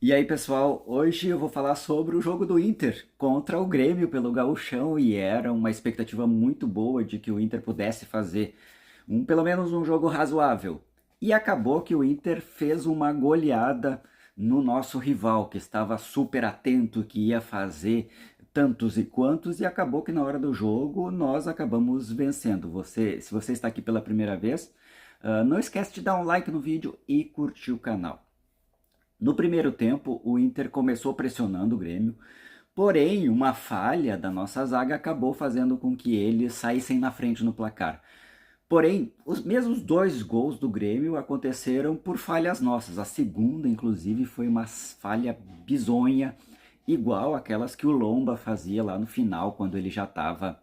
E aí, pessoal, hoje eu vou falar sobre o jogo do Inter contra o Grêmio pelo Gauchão e era uma expectativa muito boa de que o Inter pudesse fazer pelo menos um jogo razoável. E acabou que o Inter fez uma goleada no nosso rival, que estava super atento, que ia fazer tantos e quantos, e acabou que na hora do jogo nós acabamos vencendo. Se você está aqui pela primeira vez, não esquece de dar um like no vídeo e curtir o canal. No primeiro tempo, o Inter começou pressionando o Grêmio, porém, uma falha da nossa zaga acabou fazendo com que eles saíssem na frente no placar. Porém, os mesmos dois gols do Grêmio aconteceram por falhas nossas. A segunda, inclusive, foi uma falha bizonha, igual aquelas que o Lomba fazia lá no final, quando ele já estava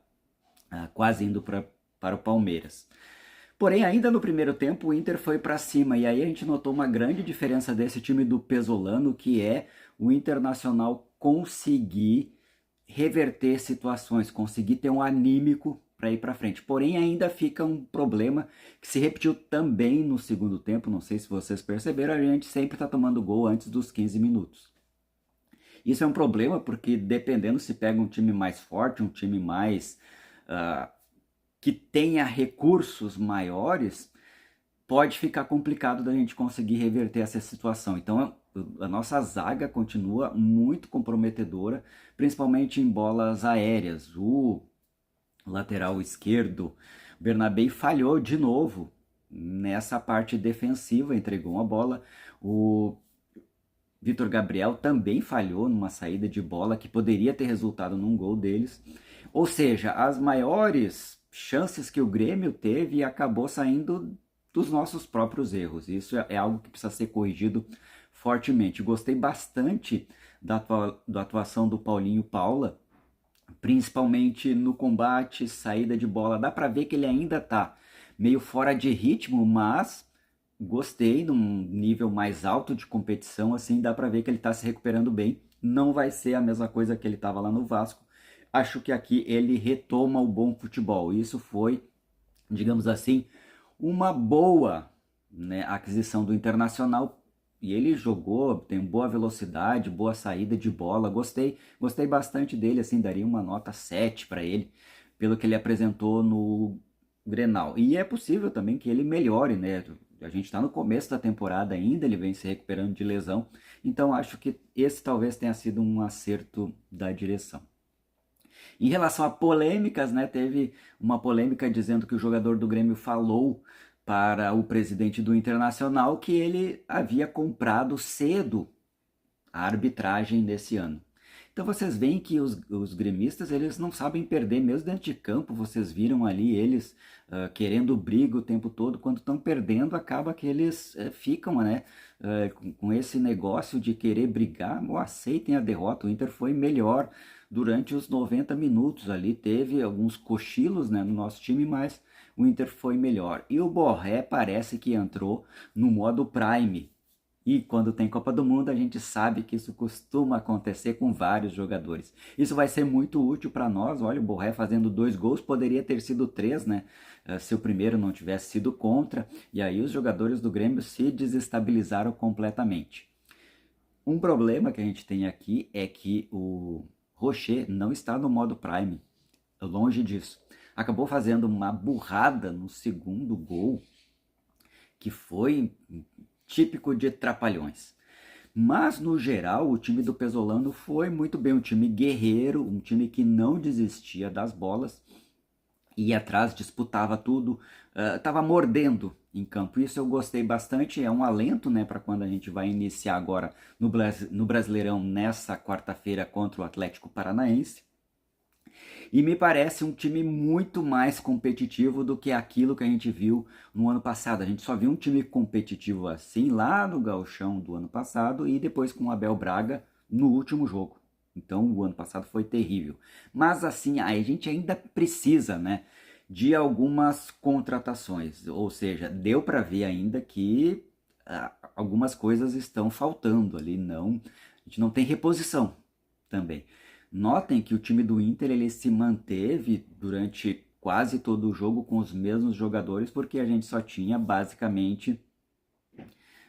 quase indo para o Palmeiras. Porém, ainda no primeiro tempo, o Inter foi para cima e aí a gente notou uma grande diferença desse time do Pesolano, que é o Internacional conseguir reverter situações, conseguir ter um anímico para ir para frente. Porém, ainda fica um problema que se repetiu também no segundo tempo, não sei se vocês perceberam, a gente sempre está tomando gol antes dos 15 minutos. Isso é um problema porque dependendo se pega um time mais forte, um time mais uh, que tenha recursos maiores, pode ficar complicado da gente conseguir reverter essa situação. Então, a nossa zaga continua muito comprometedora, principalmente em bolas aéreas. O lateral esquerdo, Bernabé, falhou de novo nessa parte defensiva, entregou uma bola. O Vitor Gabriel também falhou numa saída de bola que poderia ter resultado num gol deles. Ou seja, as maiores chances que o Grêmio teve acabou saindo dos nossos próprios erros. Isso é algo que precisa ser corrigido fortemente. Gostei bastante da atuação do Paulinho Paula, principalmente no combate, saída de bola. Dá para ver que ele ainda está meio fora de ritmo, mas gostei num nível mais alto de competição, assim, dá para ver que ele está se recuperando bem. Não vai ser a mesma coisa que ele estava lá no Vasco. Acho que aqui ele retoma o bom futebol. Isso foi, digamos assim, uma boa, né, aquisição do Internacional. E ele jogou, tem boa velocidade, boa saída de bola. Gostei bastante dele, assim, daria uma nota 7 para ele, pelo que ele apresentou no Grenal. E é possível também que ele melhore, né? A gente está no começo da temporada ainda, ele vem se recuperando de lesão. Então acho que esse talvez tenha sido um acerto da direção. Em relação a polêmicas, né, teve uma polêmica dizendo que o jogador do Grêmio falou para o presidente do Internacional que ele havia comprado cedo a arbitragem desse ano. Então vocês veem que os gremistas eles não sabem perder, mesmo dentro de campo, vocês viram ali eles querendo briga o tempo todo, quando estão perdendo acaba que eles ficam, né, com esse negócio de querer brigar, ou aceitem a derrota. O Inter foi melhor durante os 90 minutos ali, teve alguns cochilos, né, no nosso time, mas o Inter foi melhor. E o Borré parece que entrou no modo Prime, e quando tem Copa do Mundo, a gente sabe que isso costuma acontecer com vários jogadores. Isso vai ser muito útil para nós. Olha, o Borré fazendo 2 gols, poderia ter sido 3, né? Se o primeiro não tivesse sido contra. E aí os jogadores do Grêmio se desestabilizaram completamente. Um problema que a gente tem aqui é que o Rocher não está no modo Prime. Longe disso. Acabou fazendo uma burrada no segundo gol, que foi típico de trapalhões. Mas, no geral, o time do Pesolano foi muito bem, um time guerreiro, um time que não desistia das bolas, ia atrás, disputava tudo, estava mordendo em campo. Isso eu gostei bastante, é um alento, né, para quando a gente vai iniciar agora no Brasileirão nessa quarta-feira contra o Atlético Paranaense. E me parece um time muito mais competitivo do que aquilo que a gente viu no ano passado. A gente só viu um time competitivo assim lá no Gauchão do ano passado e depois com o Abel Braga no último jogo. Então o ano passado foi terrível. Mas assim, a gente ainda precisa, né, de algumas contratações. Ou seja, deu para ver ainda que algumas coisas estão faltando ali. Não, a gente não tem reposição também. Notem que o time do Inter ele se manteve durante quase todo o jogo com os mesmos jogadores, porque a gente só tinha basicamente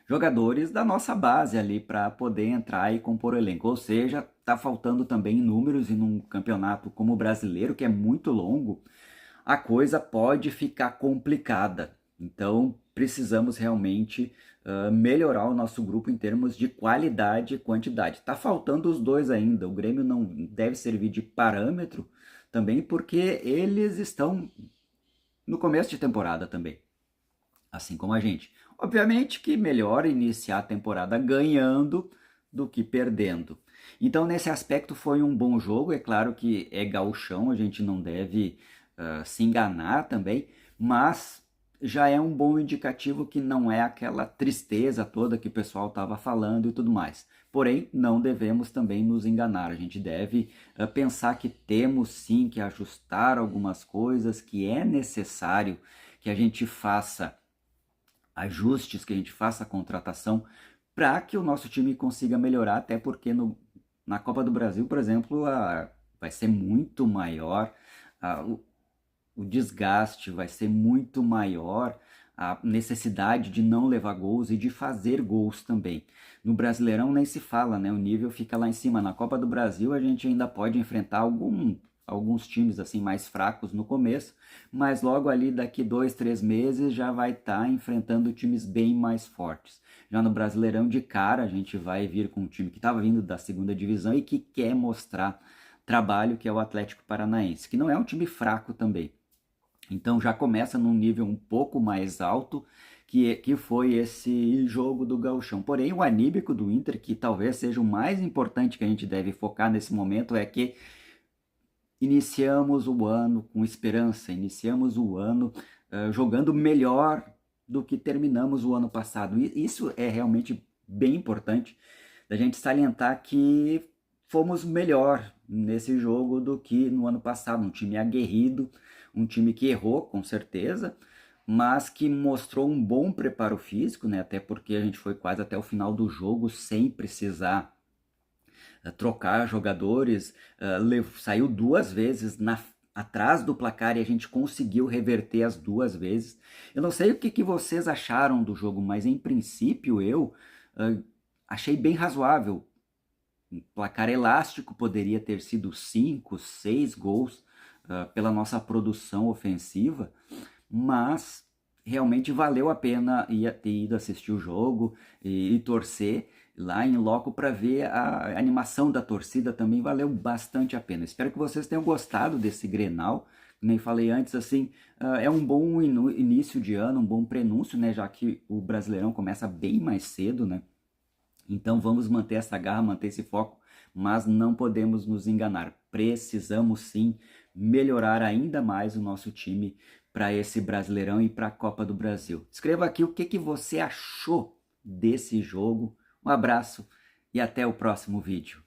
jogadores da nossa base ali para poder entrar e compor o elenco. Ou seja, está faltando também números e num campeonato como o brasileiro, que é muito longo, a coisa pode ficar complicada. Então, precisamos realmente melhorar o nosso grupo em termos de qualidade e quantidade. Está faltando os dois ainda. O Grêmio não deve servir de parâmetro também, porque eles estão no começo de temporada também, assim como a gente. Obviamente que melhor iniciar a temporada ganhando do que perdendo. Então, nesse aspecto, foi um bom jogo. É claro que é gauchão, a gente não deve se enganar também, mas já é um bom indicativo que não é aquela tristeza toda que o pessoal estava falando e tudo mais. Porém, não devemos também nos enganar. A gente deve pensar que temos sim que ajustar algumas coisas, que é necessário que a gente faça ajustes, que a gente faça a contratação para que o nosso time consiga melhorar, até porque na Copa do Brasil, por exemplo, vai ser muito maior, o desgaste vai ser muito maior, a necessidade de não levar gols e de fazer gols também. No Brasileirão nem se fala, né? O nível fica lá em cima. Na Copa do Brasil a gente ainda pode enfrentar alguns times assim mais fracos no começo, mas logo ali daqui 2, 3 meses já vai estar enfrentando times bem mais fortes. Já no Brasileirão de cara a gente vai vir com um time que estava vindo da segunda divisão e que quer mostrar trabalho, que é o Atlético Paranaense, que não é um time fraco também. Então já começa num nível um pouco mais alto, que foi esse jogo do Gauchão. Porém, o anímico do Inter, que talvez seja o mais importante que a gente deve focar nesse momento, é que iniciamos o ano com esperança, iniciamos o ano jogando melhor do que terminamos o ano passado. E isso é realmente bem importante da gente salientar que fomos melhor nesse jogo do que no ano passado. Um time aguerrido, um time que errou, com certeza, mas que mostrou um bom preparo físico, né? Até porque a gente foi quase até o final do jogo sem precisar trocar jogadores, saiu 2 vezes atrás do placar e a gente conseguiu reverter as 2 vezes. Eu não sei o que vocês acharam do jogo, mas em princípio eu achei bem razoável. Um placar elástico, poderia ter sido 5, 6 gols pela nossa produção ofensiva, mas realmente valeu a pena ter ido assistir o jogo e torcer lá em loco para ver a animação da torcida, também valeu bastante a pena. Espero que vocês tenham gostado desse Grenal. Nem falei antes, assim, é um bom início de ano, um bom prenúncio, né, já que o Brasileirão começa bem mais cedo, né? Então vamos manter essa garra, manter esse foco, mas não podemos nos enganar. Precisamos sim melhorar ainda mais o nosso time para esse Brasileirão e para a Copa do Brasil. Escreva aqui o que você achou desse jogo. Um abraço e até o próximo vídeo.